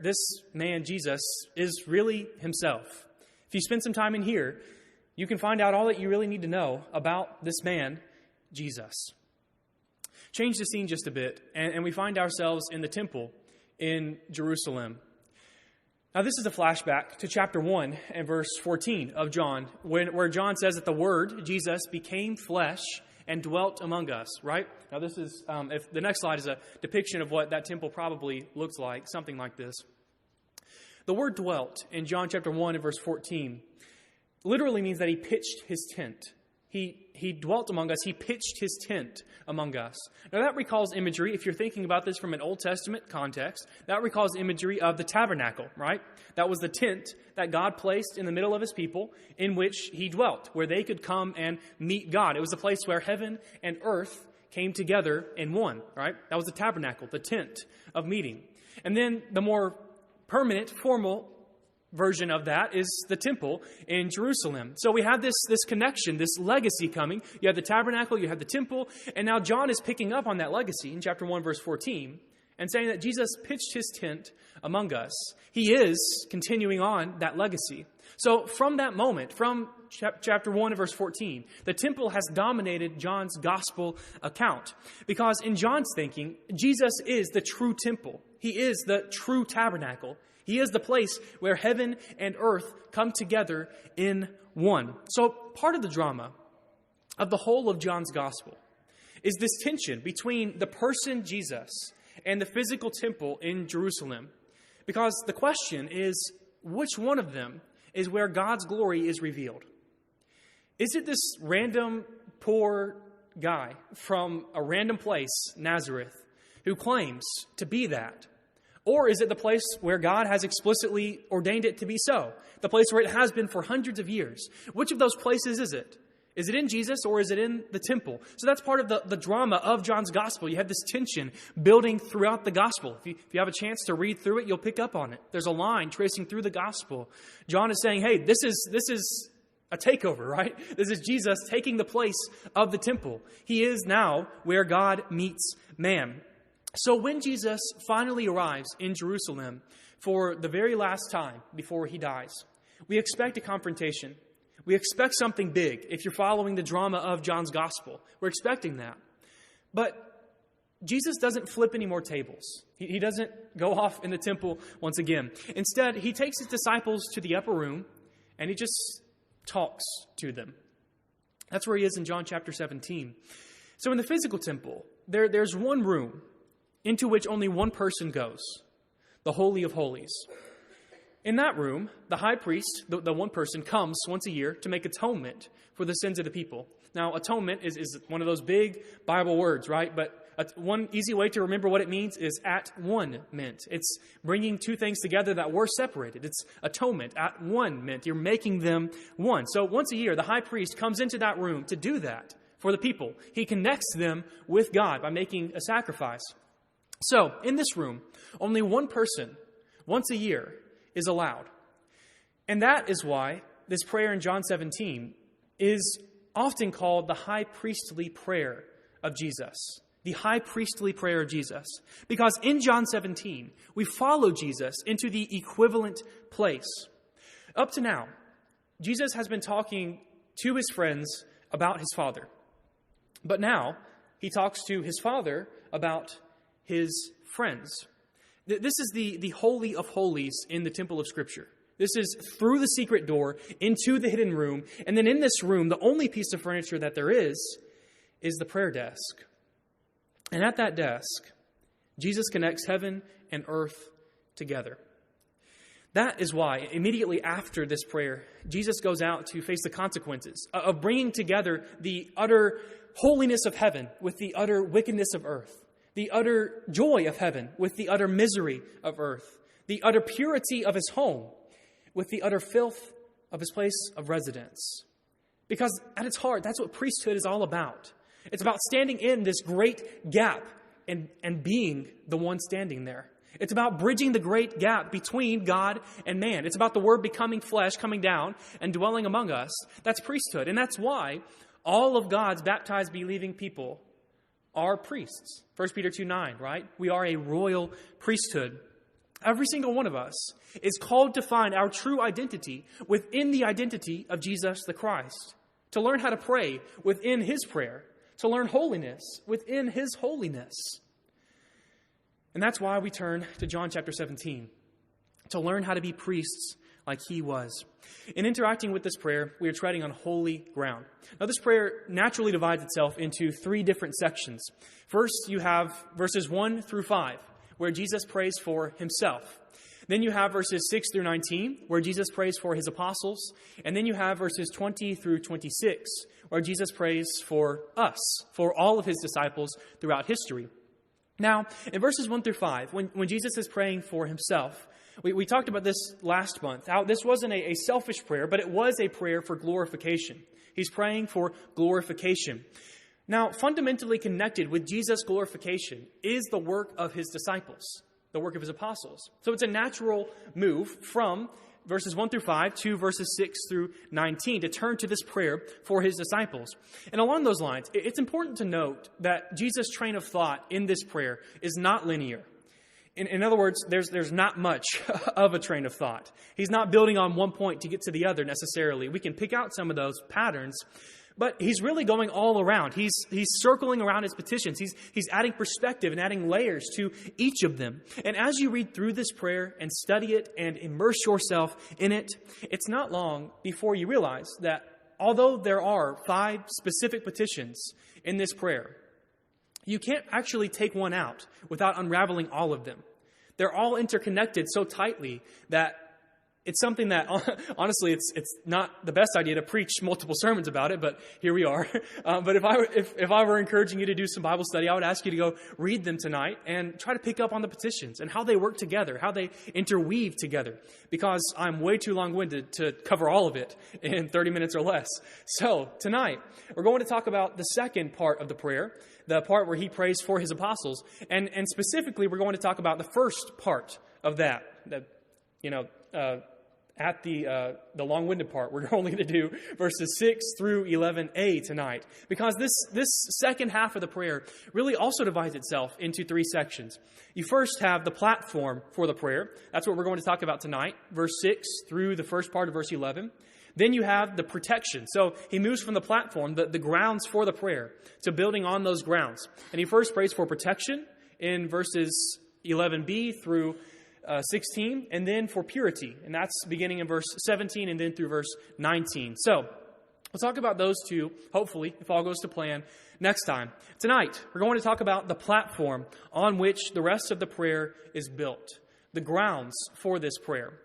This man, Jesus, is really himself. If you spend some time in here, you can find out all that you really need to know about this man, Jesus. Change the scene just a bit, and we find ourselves in the temple in Jerusalem. Now, this is a flashback to chapter 1 and verse 14 of John, where John says that the Word, Jesus, became flesh and dwelt among us, right? Now, this is, if the next slide is a depiction of what that temple probably looks like, something like this. The word dwelt in John chapter 1 and verse 14 literally means that he pitched his tent. He dwelt among us. He pitched his tent among us. Now that recalls imagery, if you're thinking about this from an Old Testament context, that recalls imagery of the tabernacle, right? That was the tent that God placed in the middle of his people in which he dwelt, where they could come and meet God. It was a place where heaven and earth came together in one, right? That was the tabernacle, the tent of meeting. And then the more permanent, formal version of that is the temple in Jerusalem. So we have this connection, this legacy coming. You have the tabernacle, you have the temple, and now John is picking up on that legacy in chapter 1, verse 14, and saying that Jesus pitched his tent among us. He is continuing on that legacy. So from that moment, from chapter 1 and verse 14, the temple has dominated John's gospel account. Because in John's thinking, Jesus is the true temple. He is the true tabernacle. He is the place where heaven and earth come together in one. So part of the drama of the whole of John's gospel is this tension between the person Jesus and the physical temple in Jerusalem. Because the question is, which one of them is where God's glory is revealed? Is it this random poor guy from a random place, Nazareth, who claims to be that? Or is it the place where God has explicitly ordained it to be so? The place where it has been for hundreds of years? Which of those places is it? Is it in Jesus or is it in the temple? So that's part of the drama of John's gospel. You have this tension building throughout the gospel. If you have a chance to read through it, you'll pick up on it. There's a line tracing through the gospel. John is saying, hey, this is a takeover, right? This is Jesus taking the place of the temple. He is now where God meets man. So when Jesus finally arrives in Jerusalem for the very last time before he dies, we expect a confrontation. We expect something big. If you're following the drama of John's gospel, we're expecting that. But Jesus doesn't flip any more tables. He doesn't go off in the temple once again. Instead, he takes his disciples to the upper room and he just talks to them. That's where he is in John chapter 17. So in the physical temple, there's one room into which only one person goes, the Holy of Holies. In that room, the high priest, the one person, comes once a year to make atonement for the sins of the people. Now, atonement is one of those big Bible words, right? But one easy way to remember what it means is at one meant. It's bringing two things together that were separated. It's atonement. At one meant you're making them one. So once a year, the high priest comes into that room to do that for the people. He connects them with God by making a sacrifice. So, in this room, only one person, once a year, is allowed. And that is why this prayer in John 17 is often called the high priestly prayer of Jesus. The high priestly prayer of Jesus. Because in John 17, we follow Jesus into the equivalent place. Up to now, Jesus has been talking to his friends about his Father. But now, he talks to his Father about his friends. This is the Holy of Holies in the temple of Scripture. This is through the secret door into the hidden room. And then in this room, the only piece of furniture that there is the prayer desk. And at that desk, Jesus connects heaven and earth together. That is why, immediately after this prayer, Jesus goes out to face the consequences of bringing together the utter holiness of heaven with the utter wickedness of earth. The utter joy of heaven with the utter misery of earth. The utter purity of his home with the utter filth of his place of residence. Because at its heart, that's what priesthood is all about. It's about standing in this great gap and being the one standing there. It's about bridging the great gap between God and man. It's about the Word becoming flesh, coming down and dwelling among us. That's priesthood. And that's why all of God's baptized, believing people are priests. 1 Peter 2:9, right? We are a royal priesthood. every single one of us, is called to find our true identity within the identity of Jesus the Christ, to learn how to pray within his prayer, to learn holiness within his holiness. And that's why we turn to John chapter 17, to learn how to be priests like he was. In interacting with this prayer, we are treading on holy ground. Now, this prayer naturally divides itself into three different sections. First, you have verses 1 through 5, where Jesus prays for himself. Then you have verses 6 through 19, where Jesus prays for his apostles. And then you have verses 20 through 26, where Jesus prays for us, for all of his disciples throughout history. Now, in verses 1 through 5, when Jesus is praying for himself, we talked about this last month, how this wasn't a selfish prayer, but it was a prayer for glorification. He's praying for glorification. Now, fundamentally connected with Jesus' glorification is the work of his disciples, the work of his apostles. So it's a natural move from verses 1 through 5 to verses 6 through 19 to turn to this prayer for his disciples. And along those lines, it's important to note that Jesus' train of thought in this prayer is not linear. In other words, there's not much of a train of thought. He's not building on one point to get to the other necessarily. We can pick out some of those patterns, but he's really going all around. He's circling around his petitions. He's adding perspective and adding layers to each of them. And as you read through this prayer and study it and immerse yourself in it, it's not long before you realize that although there are 5 specific petitions in this prayer, you can't actually take one out without unraveling all of them. They're all interconnected so tightly that it's something that, honestly, it's not the best idea to preach multiple sermons about it, but here we are. But if I were encouraging you to do some Bible study, I would ask you to go read them tonight and try to pick up on the petitions and how they work together, how they interweave together, because I'm way too long-winded to cover all of it in 30 minutes or less. So tonight, we're going to talk about the second part of the prayer, the part where he prays for his apostles, and specifically, we're going to talk about the first part of that, at the long-winded part, we're only going to do verses 6 through 11a tonight, because this second half of the prayer really also divides itself into 3 sections. You first have the platform for the prayer. That's what we're going to talk about tonight, verse 6 through the first part of verse 11. Then you have the protection. So he moves from the platform, the grounds for the prayer, to building on those grounds. And he first prays for protection in verses 11b through 16, and then for purity. And that's beginning in verse 17 and then through verse 19. So we'll talk about those two, hopefully, if all goes to plan, next time. Tonight, we're going to talk about the platform on which the rest of the prayer is built, the grounds for this prayer.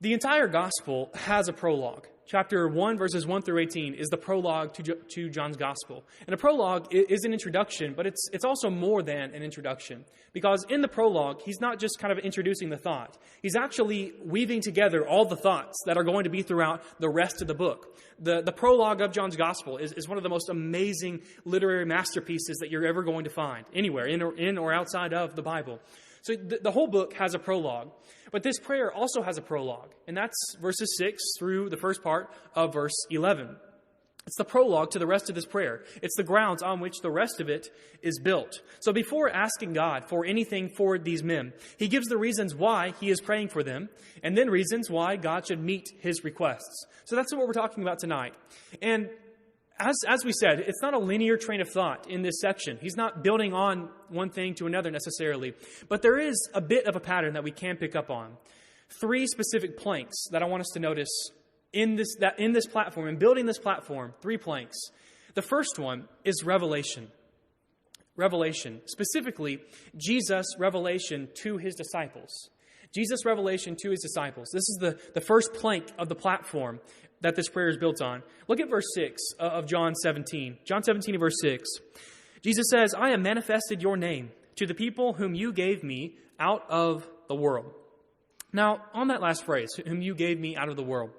The entire gospel has a prologue. Chapter 1, verses 1 through 18 is the prologue to John's gospel. And a prologue is an introduction, but it's also more than an introduction. Because in the prologue, he's not just kind of introducing the thought. He's actually weaving together all the thoughts that are going to be throughout the rest of the book. The prologue of John's gospel is one of the most amazing literary masterpieces that you're ever going to find anywhere, in or outside of the Bible. So the whole book has a prologue. But this prayer also has a prologue, and that's verses 6 through the first part of verse 11. It's the prologue to the rest of this prayer. It's the grounds on which the rest of it is built. So before asking God for anything for these men, he gives the reasons why he is praying for them, and then reasons why God should meet his requests. So that's what we're talking about tonight. And as we said, it's not a linear train of thought in this section. He's not building on one thing to another necessarily. But there is a bit of a pattern that we can pick up on. 3 specific planks that I want us to notice in this platform, in building this platform, 3 planks. The first one is revelation. Revelation. Specifically, Jesus' revelation to his disciples. Jesus' revelation to his disciples. This is the first plank of the platform that this prayer is built on. Look at verse 6 of John 17. John 17 and verse 6. Jesus says, I have manifested your name to the people whom you gave me out of the world. Now, on that last phrase, whom you gave me out of the world,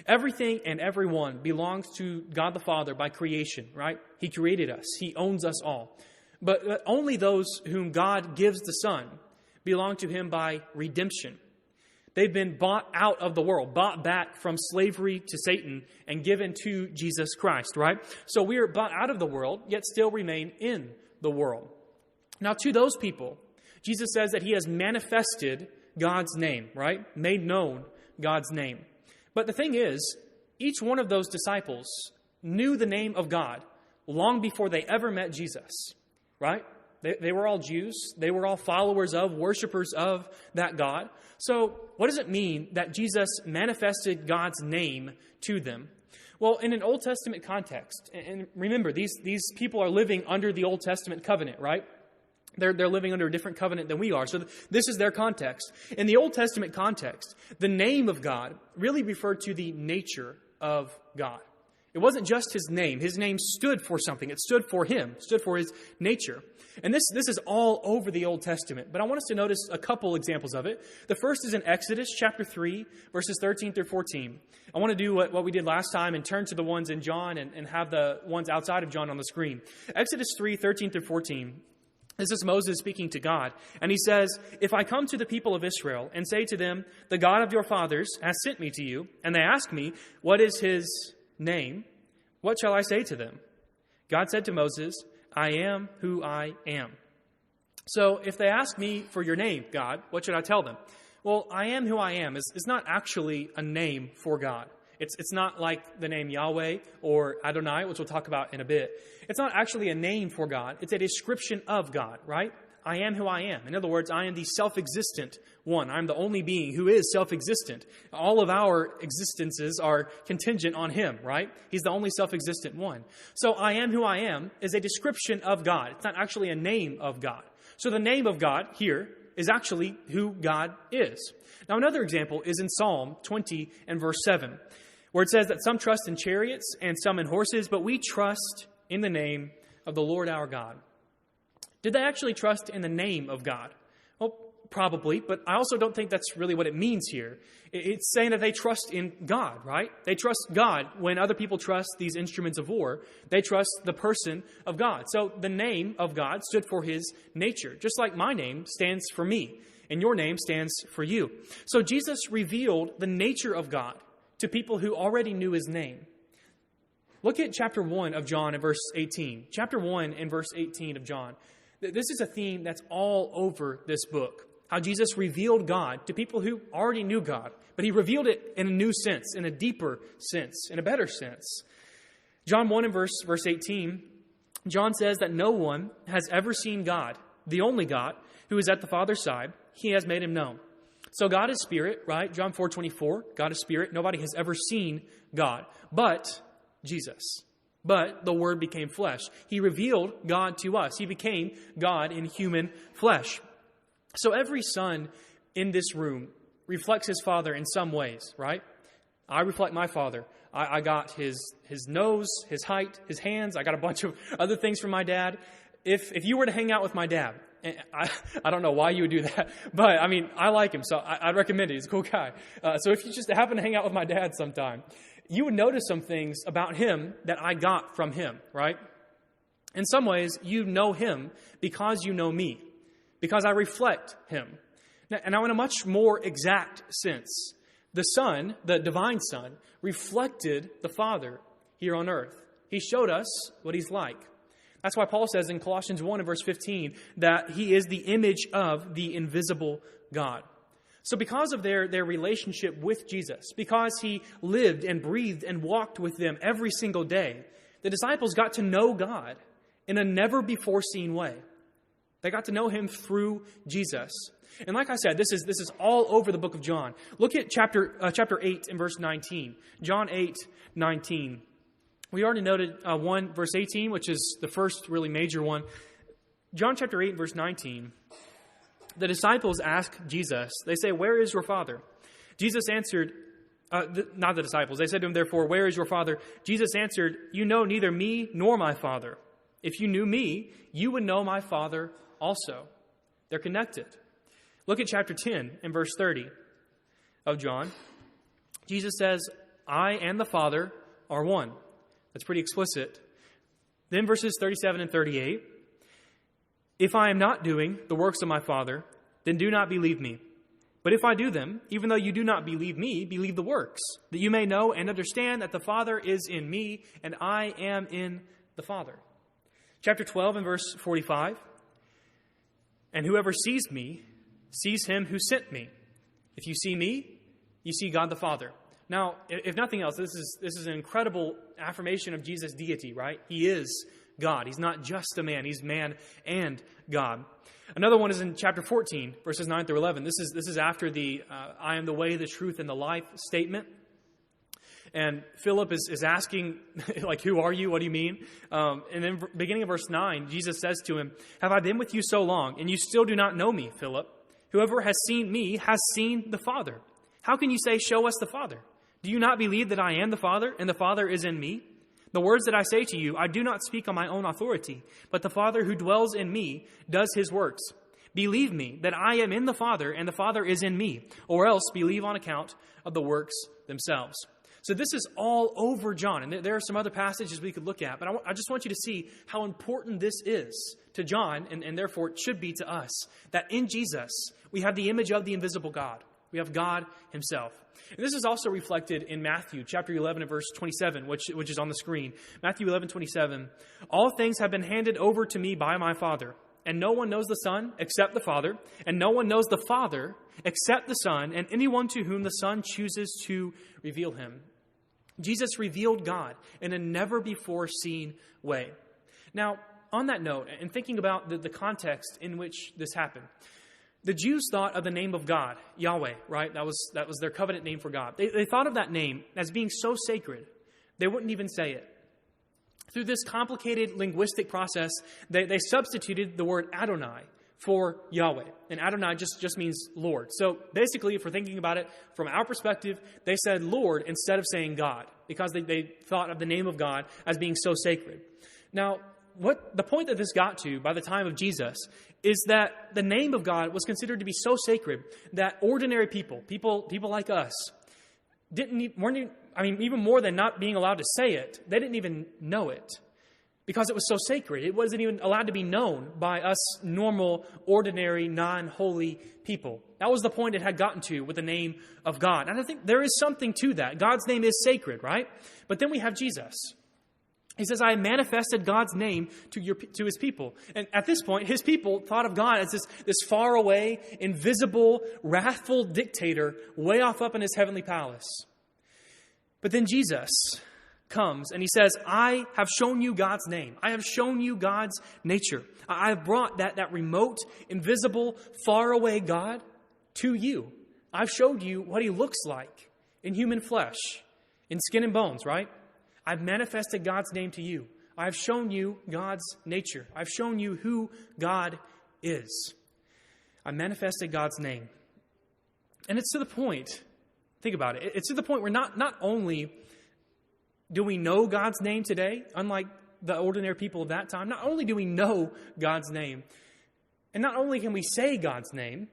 everything and everyone belongs to God the Father by creation, right? He created us. He owns us all. But only those whom God gives the Son belong to him by redemption. They've been bought out of the world, bought back from slavery to Satan and given to Jesus Christ, right? So we are bought out of the world, yet still remain in the world. Now, to those people, Jesus says that he has manifested God's name, right? Made known God's name. But the thing is, each one of those disciples knew the name of God long before they ever met Jesus, right? They were all Jews. They were all followers of, worshipers of that God. So what does it mean that Jesus manifested God's name to them? Well, in an Old Testament context, and remember, these people are living under the Old Testament covenant, right? They're living under a different covenant than we are. So this is their context. In the Old Testament context, the name of God really referred to the nature of God. It wasn't just his name. His name stood for something. It stood for him, stood for his nature. And this is all over the Old Testament. But I want us to notice a couple examples of it. The first is in Exodus chapter 3, verses 13 through 14. I want to do what we did last time and turn to the ones in John and have the ones outside of John on the screen. Exodus 3, 13 through 14. This is Moses speaking to God. And he says, "If I come to the people of Israel and say to them, 'The God of your fathers has sent me to you,' and they ask me, 'What is his name?' what shall I say to them?" God said to Moses, "I am who I am." So if they ask me for your name, God, what should I tell them? Well, I am who I am is not actually a name for God. It's not like the name Yahweh or Adonai, which we'll talk about in a bit. It's not actually a name for God. It's a description of God, right? I am who I am. In other words, I am the self-existent one. I'm the only being who is self-existent. All of our existences are contingent on him, right? He's the only self-existent one. So I am who I am is a description of God. It's not actually a name of God. So the name of God here is actually who God is. Now another example is in Psalm 20 and verse 7, where it says that some trust in chariots and some in horses, but we trust in the name of the Lord our God. Did they actually trust in the name of God? Well, probably, but I also don't think that's really what it means here. It's saying that they trust in God, right? They trust God when other people trust these instruments of war. They trust the person of God. So the name of God stood for his nature, just like my name stands for me, and your name stands for you. So Jesus revealed the nature of God to people who already knew his name. Look at chapter 1 of John and verse 18. Chapter 1 and verse 18 of John. This is a theme that's all over this book. How Jesus revealed God to people who already knew God. But he revealed it in a new sense, in a deeper sense, in a better sense. John 1 and verse 18, John says that no one has ever seen God, the only God, who is at the Father's side. He has made him known. So God is spirit, right? John 4:24, God is spirit. Nobody has ever seen God but Jesus. But the Word became flesh. He revealed God to us. He became God in human flesh. So every son in this room reflects his father in some ways, right? I reflect my father. I got his nose, his height, his hands. I got a bunch of other things from my dad. If you were to hang out with my dad, I don't know why you would do that, but I mean, I like him, so I'd recommend it. He's a cool guy. So if you just happen to hang out with my dad sometime, you would notice some things about him that I got from him, right? In some ways, you know him because you know me, because I reflect him. Now, in a much more exact sense, the Son, the divine Son, reflected the Father here on earth. He showed us what he's like. That's why Paul says in Colossians 1 and verse 15 that he is the image of the invisible God. So because of their relationship with Jesus, because he lived and breathed and walked with them every single day, the disciples got to know God in a never-before-seen way. They got to know him through Jesus. And like I said, this is all over the book of John. Look at chapter 8 and verse 19. John 8:19. We already noted 1 verse 18, which is the first really major one. John chapter 8 verse 19. The disciples ask Jesus, they say, "Where is your Father?" Jesus answered, not the disciples, they said to him, therefore, "Where is your Father?" Jesus answered, "You know neither me nor my Father. If you knew me, you would know my Father also." They're connected. Look at chapter 10 and verse 30 of John. Jesus says, "I and the Father are one." That's pretty explicit. Then verses 37 and 38. "If I am not doing the works of my Father, then do not believe me. But if I do them, even though you do not believe me, believe the works, that you may know and understand that the Father is in me and I am in the Father." Chapter 12 and verse 45. "And whoever sees me, sees him who sent me. If you see me, you see God the Father. Now, if nothing else, this is an incredible affirmation of Jesus' deity, right? He is God. He's not just a man. He's man and God. Another one is in chapter 14, verses 9 through 11. This is after the I am the way, the truth, and the life statement. And Philip is asking, like, who are you? What do you mean? And then beginning of verse 9, Jesus says to him, have I been with you so long, and you still do not know me, Philip? Whoever has seen me has seen the Father. How can you say, show us the Father? Do you not believe that I am the Father, and the Father is in me? The words that I say to you, I do not speak on my own authority, but the Father who dwells in me does his works. Believe me that I am in the Father, and the Father is in me, or else believe on account of the works themselves. So this is all over John, and there are some other passages we could look at, but I just want you to see how important this is to John, and therefore it should be to us, that in Jesus we have the image of the invisible God. We have God himself. And this is also reflected in Matthew chapter 11 and verse 27, which is on the screen. Matthew 11:27. All things have been handed over to me by my Father, and no one knows the Son except the Father, and no one knows the Father except the Son, and anyone to whom the Son chooses to reveal him. Jesus revealed God in a never-before-seen way. Now, on that note, and thinking about the context in which this happened, the Jews thought of the name of God, Yahweh, right? That was their covenant name for God. They thought of that name as being so sacred, they wouldn't even say it. Through this complicated linguistic process, they substituted the word Adonai for Yahweh. And Adonai just means Lord. So basically, if we're thinking about it from our perspective, they said Lord instead of saying God, because they thought of the name of God as being so sacred. Now, what the point that this got to by the time of Jesus is that the name of God was considered to be so sacred that ordinary people like us, even more than not being allowed to say it, they didn't even know it because it was so sacred. It wasn't even allowed to be known by us normal, ordinary, non-holy people. That was the point it had gotten to with the name of God. And I think there is something to that. God's name is sacred, right? But then we have Jesus. He says, I manifested God's name to his people. And at this point, his people thought of God as this faraway, invisible, wrathful dictator way off up in his heavenly palace. But then Jesus comes and he says, I have shown you God's name. I have shown you God's nature. I have brought that remote, invisible, faraway God to you. I've showed you what he looks like in human flesh, in skin and bones, right? I've manifested God's name to you. I've shown you God's nature. I've shown you who God is. I manifested God's name. And it's to the point, think about it, it's to the point where not only do we know God's name today, unlike the ordinary people of that time, not only do we know God's name, and not only can we say God's name,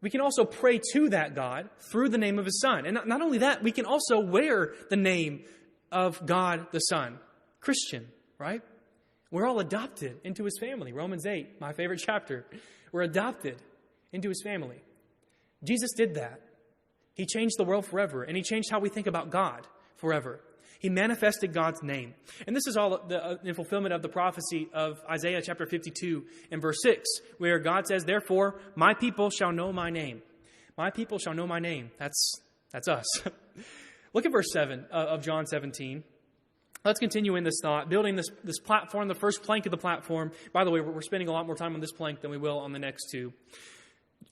we can also pray to that God through the name of his Son. And not only that, we can also wear the name of God the Son. Christian, right? We're all adopted into his family. Romans 8, my favorite chapter. We're adopted into his family. Jesus did that. He changed the world forever, and he changed how we think about God forever. He manifested God's name. And this is all in fulfillment of the prophecy of Isaiah chapter 52 and verse 6, where God says, therefore, my people shall know my name. My people shall know my name. That's us. Look at verse 7 of John 17. Let's continue in this thought, building this platform, the first plank of the platform. By the way, we're spending a lot more time on this plank than we will on the next two.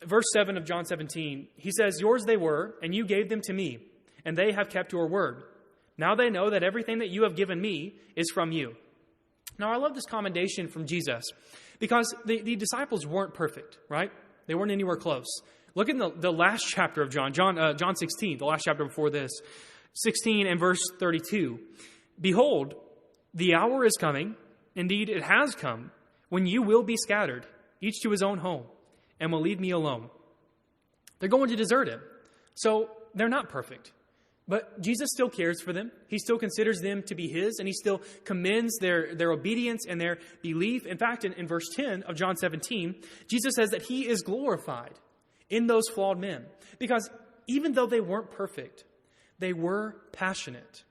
Verse 7 of John 17, he says, yours they were, and you gave them to me, and they have kept your word. Now they know that everything that you have given me is from you. Now, I love this commendation from Jesus because the disciples weren't perfect, right? They weren't anywhere close. Look in the last chapter of John 16, the last chapter before this, 16 and verse 32. Behold, the hour is coming, indeed it has come, when you will be scattered, each to his own home, and will leave me alone. They're going to desert him. So they're not perfect. But Jesus still cares for them. He still considers them to be his, and he still commends their obedience and their belief. In fact, in verse 10 of John 17, Jesus says that he is glorified in those flawed men. Because even though they weren't perfect, they were passionate.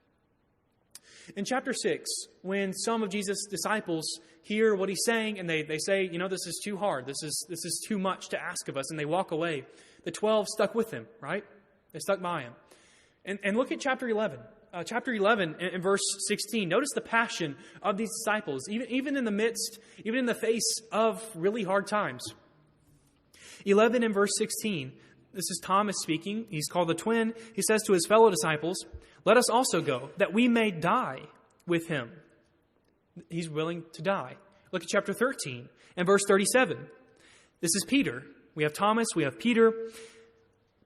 In chapter 6, when some of Jesus' disciples hear what he's saying and they say, this is too hard, this is too much to ask of us, and they walk away, the 12 stuck with him, right? They stuck by him. And look at chapter 11. Chapter 11 and verse 16. Notice the passion of these disciples, even in the face of really hard times. 11 and verse 16. This is Thomas speaking. He's called the twin. He says to his fellow disciples, "Let us also go, that we may die with him." He's willing to die. Look at chapter 13 and verse 37. This is Peter. We have Thomas. We have Peter.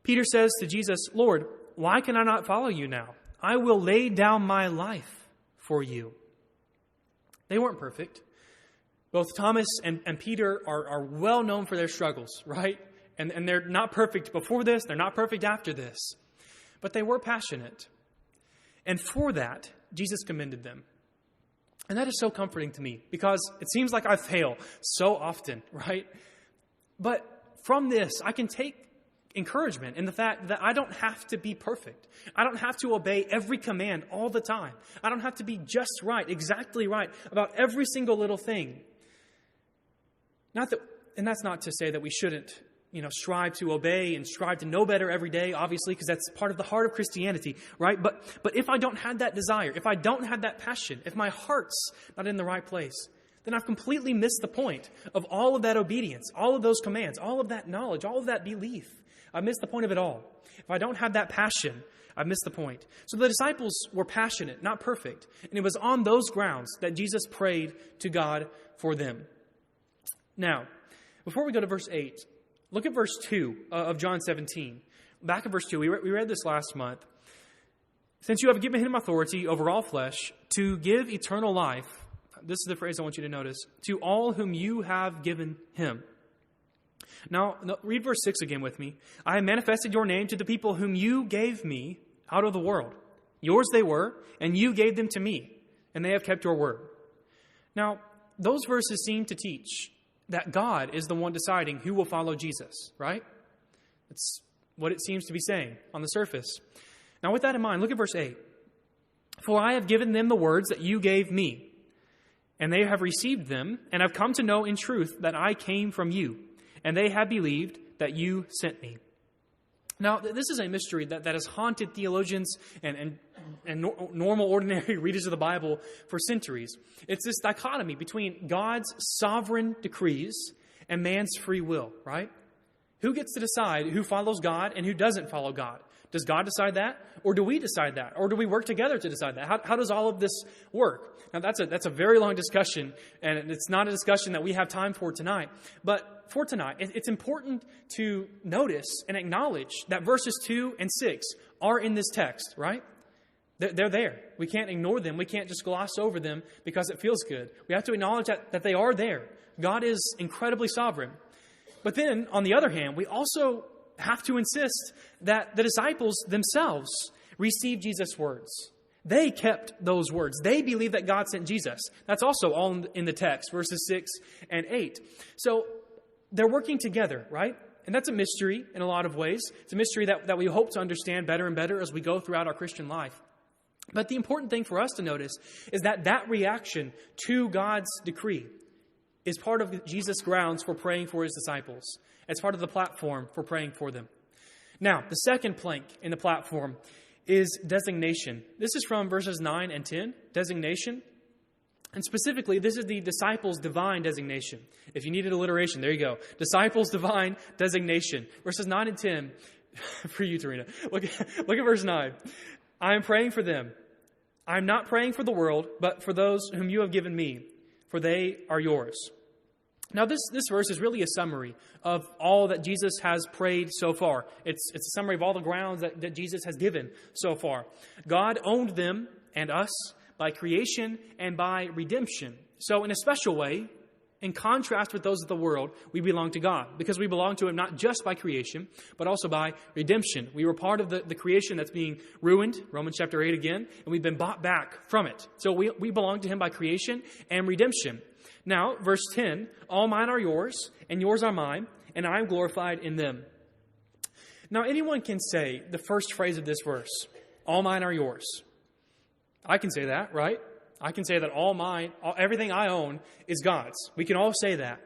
Peter says to Jesus, "Lord, why can I not follow you now? I will lay down my life for you." They weren't perfect. Both Thomas and Peter are well known for their struggles, right? And they're not perfect before this. They're not perfect after this. But they were passionate. And for that, Jesus commended them. And that is so comforting to me because it seems like I fail so often, right? But from this, I can take encouragement in the fact that I don't have to be perfect. I don't have to obey every command all the time. I don't have to be just right, exactly right about every single little thing. And that's not to say that we shouldn't, strive to obey and strive to know better every day, obviously, because that's part of the heart of Christianity, right? But if I don't have that desire, if I don't have that passion, if my heart's not in the right place, then I've completely missed the point of all of that obedience, all of those commands, all of that knowledge, all of that belief. I've missed the point of it all. If I don't have that passion, I've missed the point. So the disciples were passionate, not perfect. And it was on those grounds that Jesus prayed to God for them. Now, before we go to verse 8, look at verse 2 of John 17. Back in verse 2, we read this last month. "Since you have given him authority over all flesh to give eternal life," this is the phrase I want you to notice, "to all whom you have given him." Now, read verse 6 again with me. "I have manifested your name to the people whom you gave me out of the world. Yours they were, and you gave them to me, and they have kept your word." Now, those verses seem to teach that God is the one deciding who will follow Jesus, right? That's what it seems to be saying on the surface. Now, with that in mind, look at verse 8. "For I have given them the words that you gave me, and they have received them, and have come to know in truth that I came from you, and they have believed that you sent me." Now, this is a mystery that has haunted theologians and normal, ordinary readers of the Bible for centuries. It's this dichotomy between God's sovereign decrees and man's free will, right? Who gets to decide who follows God and who doesn't follow God? Does God decide that? Or do we decide that? Or do we work together to decide that? How does all of this work? Now, that's a very long discussion, and it's not a discussion that we have time for tonight. But for tonight, it's important to notice and acknowledge that verses 2 and 6 are in this text, right? They're there. We can't ignore them. We can't just gloss over them because it feels good. We have to acknowledge that they are there. God is incredibly sovereign. But then, on the other hand, we also have to insist that the disciples themselves received Jesus' words. They kept those words. They believed that God sent Jesus. That's also all in the text, verses 6 and 8. So they're working together, right? And that's a mystery in a lot of ways. It's a mystery that we hope to understand better and better as we go throughout our Christian life. But the important thing for us to notice is that reaction to God's decree is part of Jesus' grounds for praying for his disciples. It's part of the platform for praying for them. Now, the second plank in the platform is designation. This is from verses 9 and 10, designation. And specifically, this is the disciples' divine designation. If you needed alliteration, there you go. Disciples' divine designation. Verses 9 and 10, for you, Tarina. Look at verse 9. "I am praying for them. I am not praying for the world, but for those whom you have given me, for they are yours." Now, this verse is really a summary of all that Jesus has prayed so far. It's a summary of all the grounds that Jesus has given so far. God owned them and us by creation and by redemption. So in a special way, in contrast with those of the world, we belong to God because we belong to him not just by creation, but also by redemption. We were part of the creation that's being ruined, Romans chapter 8 again, and we've been bought back from it. So we belong to him by creation and redemption. Now, verse 10, "All mine are yours, and yours are mine, and I am glorified in them." Now, anyone can say the first phrase of this verse, "All mine are yours." I can say that, right? I can say that everything I own is God's. We can all say that.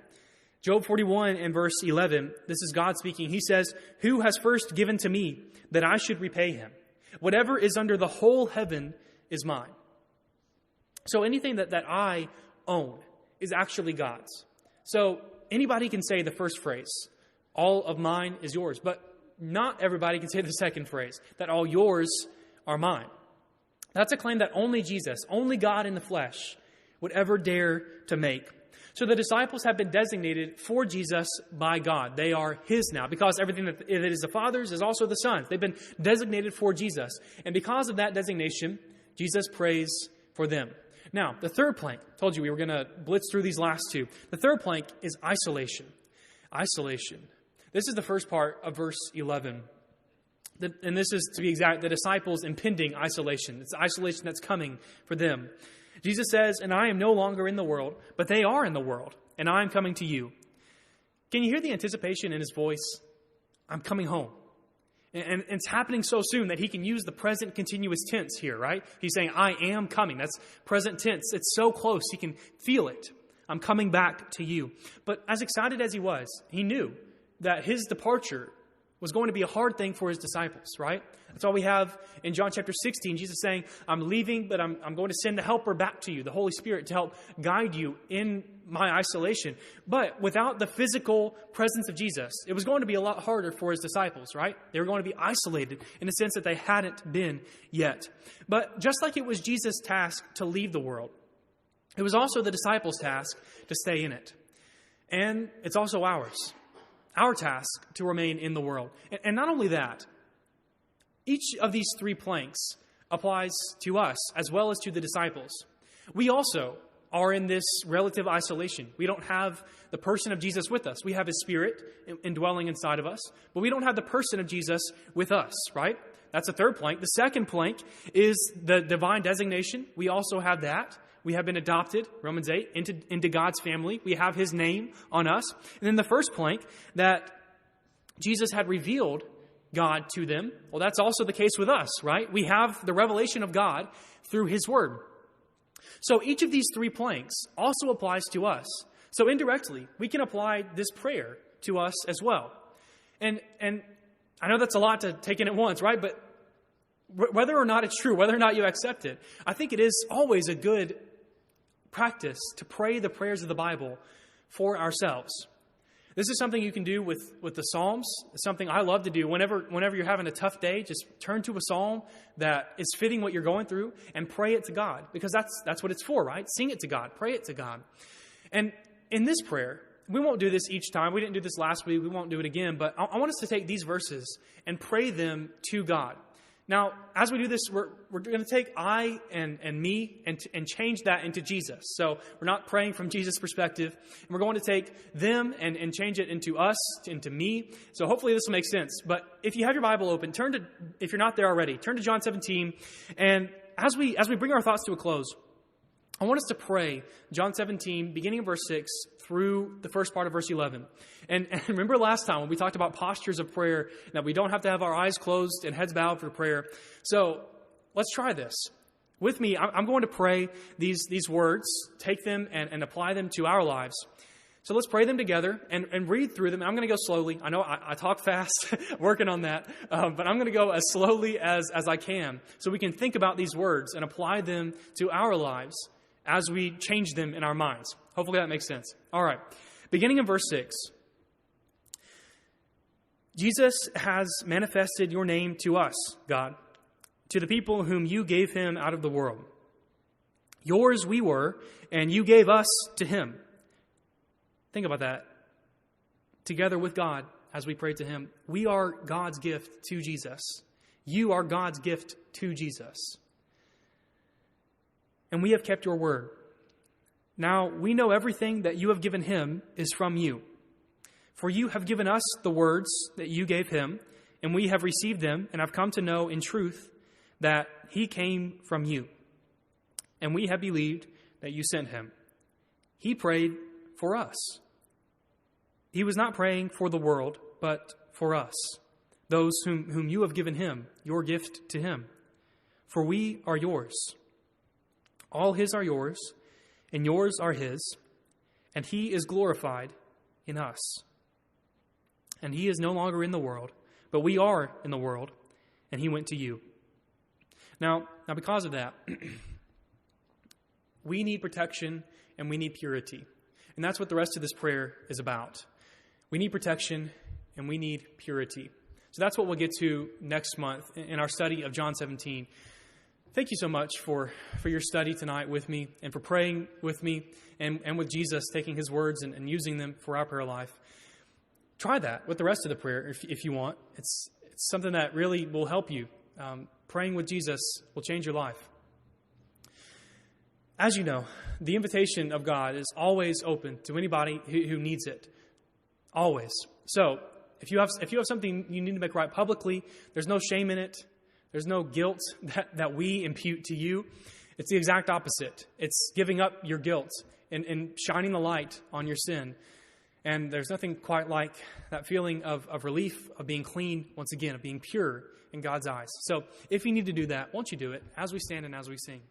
Job 41 and verse 11, this is God speaking. He says, "Who has first given to me that I should repay him? Whatever is under the whole heaven is mine." So anything that I own is actually God's. So anybody can say the first phrase, "All of mine is yours," but not everybody can say the second phrase, that all yours are mine. That's a claim that only Jesus, only God in the flesh, would ever dare to make. So the disciples have been designated for Jesus by God. They are his now, because everything that is the Father's is also the Son's. They've been designated for Jesus. And because of that designation, Jesus prays for them. Now, the third plank, told you we were going to blitz through these last two. The third plank is isolation. Isolation. This is the first part of verse 11. And this is, to be exact, the disciples' impending isolation. It's isolation that's coming for them. Jesus says, "And I am no longer in the world, but they are in the world, and I am coming to you." Can you hear the anticipation in his voice? I'm coming home. And it's happening so soon that he can use the present continuous tense here, right? He's saying, "I am coming." That's present tense. It's so close. He can feel it. I'm coming back to you. But as excited as he was, he knew that his departure was going to be a hard thing for his disciples, right? That's why we have in John chapter 16, Jesus saying, "I'm leaving, but I'm going to send the helper back to you, the Holy Spirit, to help guide you in my isolation." But without the physical presence of Jesus, it was going to be a lot harder for his disciples, right? They were going to be isolated in a sense that they hadn't been yet. But just like it was Jesus' task to leave the world, it was also the disciples' task to stay in it. And it's also ours. Our task to remain in the world. And not only that, each of these three planks applies to us as well as to the disciples. We also are in this relative isolation. We don't have the person of Jesus with us. We have his Spirit indwelling inside of us, but we don't have the person of Jesus with us, right? That's the third plank. The second plank is the divine designation. We also have that. We have been adopted, Romans 8, into God's family. We have his name on us. And then the first plank, that Jesus had revealed God to them. Well, that's also the case with us, right? We have the revelation of God through his word. So each of these three planks also applies to us. So indirectly, we can apply this prayer to us as well. And I know that's a lot to take in at once, right? But whether or not it's true, whether or not you accept it, I think it is always a good practice to pray the prayers of the Bible for ourselves. This is something you can do with the Psalms. It's something I love to do. Whenever you're having a tough day, just turn to a psalm that is fitting what you're going through and pray it to God, because that's what it's for, right? Sing it to God. Pray it to God. And in this prayer, we won't do this each time. We didn't do this last week. We won't do it again. But I want us to take these verses and pray them to God. Now, as we do this, we're going to take I and me and change that into Jesus. So we're not praying from Jesus' perspective. And we're going to take them and change it into us, into me. So hopefully this will make sense. But if you have your Bible open, if you're not there already, turn to John 17. And as we bring our thoughts to a close, I want us to pray John 17, beginning of verse 6, through the first part of verse 11. And remember last time when we talked about postures of prayer, that we don't have to have our eyes closed and heads bowed for prayer. So let's try this. With me, I'm going to pray these words, take them and apply them to our lives. So let's pray them together and read through them. I'm going to go slowly. I know I talk fast, working on that, but I'm going to go as slowly as I can so we can think about these words and apply them to our lives as we change them in our minds. Hopefully that makes sense. All right. Beginning in verse 6. Jesus has manifested your name to us, God, to the people whom you gave him out of the world. Yours we were, and you gave us to him. Think about that. Together with God, as we pray to him, we are God's gift to Jesus. You are God's gift to Jesus. And we have kept your word. Now we know everything that you have given him is from you. For you have given us the words that you gave him, and we have received them and have come to know in truth that he came from you. And we have believed that you sent him. He prayed for us. He was not praying for the world, but for us, those whom you have given him, your gift to him. For we are yours. All his are yours, and yours are his, and he is glorified in us. And he is no longer in the world, but we are in the world, and he went to you. Now because of that, we need protection and we need purity. And that's what the rest of this prayer is about. We need protection and we need purity. So that's what we'll get to next month in our study of John 17. Thank you so much for your study tonight with me and for praying with me and with Jesus, taking his words and using them for our prayer life. Try that with the rest of the prayer if you want. It's something that really will help you. Praying with Jesus will change your life. As you know, the invitation of God is always open to anybody who needs it. Always. So, if you have something you need to make right publicly, there's no shame in it. There's no guilt that we impute to you. It's the exact opposite. It's giving up your guilt and shining the light on your sin. And there's nothing quite like that feeling of relief, of being clean, once again, of being pure in God's eyes. So if you need to do that, won't you do it as we stand and as we sing?